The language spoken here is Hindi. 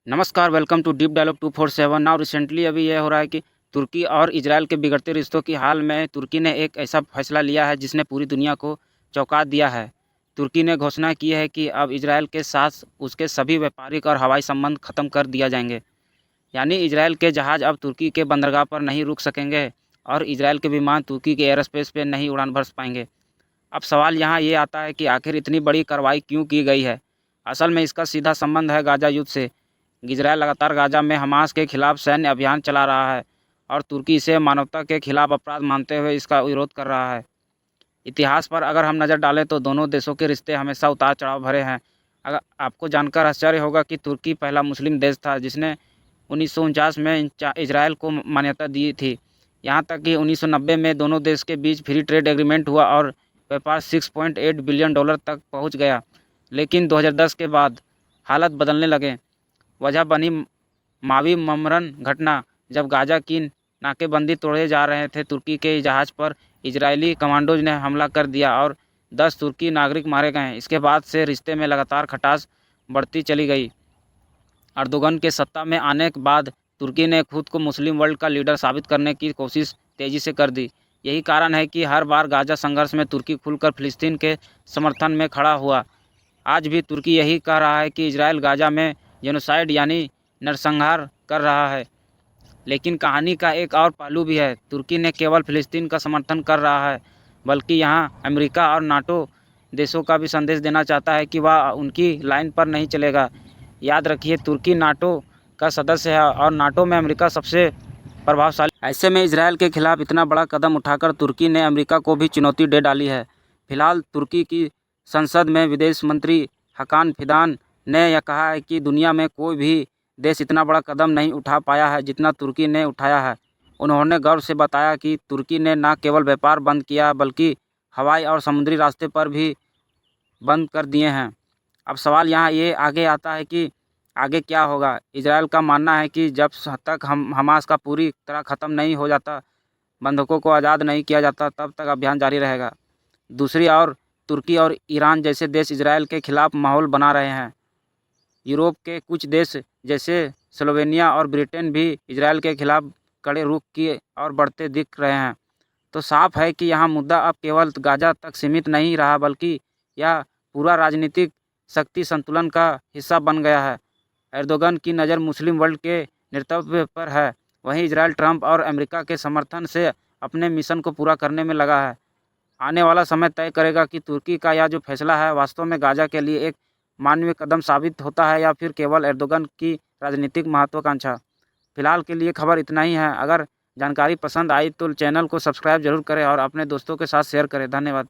नमस्कार, welcome to deep dialogue 247। Now recently अभी यह हो रहा है कि तुर्की और इजराइल के बिगड़ते रिश्तों की हाल में तुर्की ने एक ऐसा फैसला लिया है जिसने पूरी दुनिया को चौंका दिया है। तुर्की ने घोषणा की है कि अब इजराइल के साथ उसके सभी व्यापारिक और हवाई संबंध खत्म कर दिया जाएंगे। यानी इजराइल के जहाज़ अब तुर्की के बंदरगाह पर नहीं रुक सकेंगे और इजराइल के विमान तुर्की के एयर स्पेस पर नहीं उड़ान भर पाएंगे। अब सवाल यहाँ ये आता है कि आखिर इतनी बड़ी कार्रवाई क्यों की गई है। असल में इसका सीधा संबंध है गाज़ा युद्ध से। इजरायल लगातार गाज़ा में हमास के खिलाफ सैन्य अभियान चला रहा है और तुर्की इसे मानवता के खिलाफ अपराध मानते हुए इसका विरोध कर रहा है। इतिहास पर अगर हम नज़र डालें तो दोनों देशों के रिश्ते हमेशा उतार चढ़ाव भरे हैं। अगर आपको जानकर आश्चर्य होगा कि तुर्की पहला मुस्लिम देश था जिसने 1949 में इजरायल को मान्यता दी थी। यहाँ तक कि 1990 में दोनों देश के बीच फ्री ट्रेड एग्रीमेंट हुआ और व्यापार 6.8 बिलियन डॉलर तक पहुँच गया। लेकिन 2010 के बाद हालात बदलने लगे। वजह बनी मावी ममरन घटना, जब गाज़ा की नाकेबंदी तोड़े जा रहे थे। तुर्की के जहाज़ पर इजरायली कमांडोज ने हमला कर दिया और 10 तुर्की नागरिक मारे गए। इसके बाद से रिश्ते में लगातार खटास बढ़ती चली गई। अर्दोगन के सत्ता में आने के बाद तुर्की ने खुद को मुस्लिम वर्ल्ड का लीडर साबित करने की कोशिश तेज़ी से कर दी। यही कारण है कि हर बार गाज़ा संघर्ष में तुर्की खुलकर फ़िलिस्तीन के समर्थन में खड़ा हुआ। आज भी तुर्की यही कह रहा है कि इजराइल गाज़ा में जेनोसाइड यानी नरसंहार कर रहा है। लेकिन कहानी का एक और पहलू भी है। तुर्की न केवल फ़िलिस्तीन का समर्थन कर रहा है बल्कि यहाँ अमेरिका और नाटो देशों का भी संदेश देना चाहता है कि वह उनकी लाइन पर नहीं चलेगा। याद रखिए, तुर्की नाटो का सदस्य है और नाटो में अमेरिका सबसे प्रभावशाली। ऐसे में इजरायल के खिलाफ इतना बड़ा कदम उठाकर तुर्की ने अमेरिका को भी चुनौती दे डाली है। फिलहाल तुर्की की संसद में विदेश मंत्री हकान फिदान ने यह कहा है कि दुनिया में कोई भी देश इतना बड़ा कदम नहीं उठा पाया है जितना तुर्की ने उठाया है। उन्होंने गर्व से बताया कि तुर्की ने न केवल व्यापार बंद किया बल्कि हवाई और समुद्री रास्ते पर भी बंद कर दिए हैं। अब सवाल यहाँ ये आगे आता है कि आगे क्या होगा। इजरायल का मानना है कि जब तक हमास का पूरी तरह ख़त्म नहीं हो जाता, बंधकों को आज़ाद नहीं किया जाता, तब तक अभियान जारी रहेगा। दूसरी ओर तुर्की और ईरान जैसे देश इजरायल के खिलाफ माहौल बना रहे हैं। यूरोप के कुछ देश जैसे स्लोवेनिया और ब्रिटेन भी इजरायल के खिलाफ कड़े रुख की और बढ़ते दिख रहे हैं। तो साफ है कि यहाँ मुद्दा अब केवल गाज़ा तक सीमित नहीं रहा बल्कि यह पूरा राजनीतिक शक्ति संतुलन का हिस्सा बन गया है। एर्दोगन की नज़र मुस्लिम वर्ल्ड के नेतृत्व पर है, वहीं इजरायल ट्रंप और अमेरिका के समर्थन से अपने मिशन को पूरा करने में लगा है। आने वाला समय तय करेगा कि तुर्की का यह जो फैसला है वास्तव में गाज़ा के लिए एक मानवीय कदम साबित होता है या फिर केवल एर्दोगन की राजनीतिक महत्वाकांक्षा। फिलहाल के लिए खबर इतना ही है। अगर जानकारी पसंद आई तो चैनल को सब्सक्राइब जरूर करें और अपने दोस्तों के साथ शेयर करें। धन्यवाद।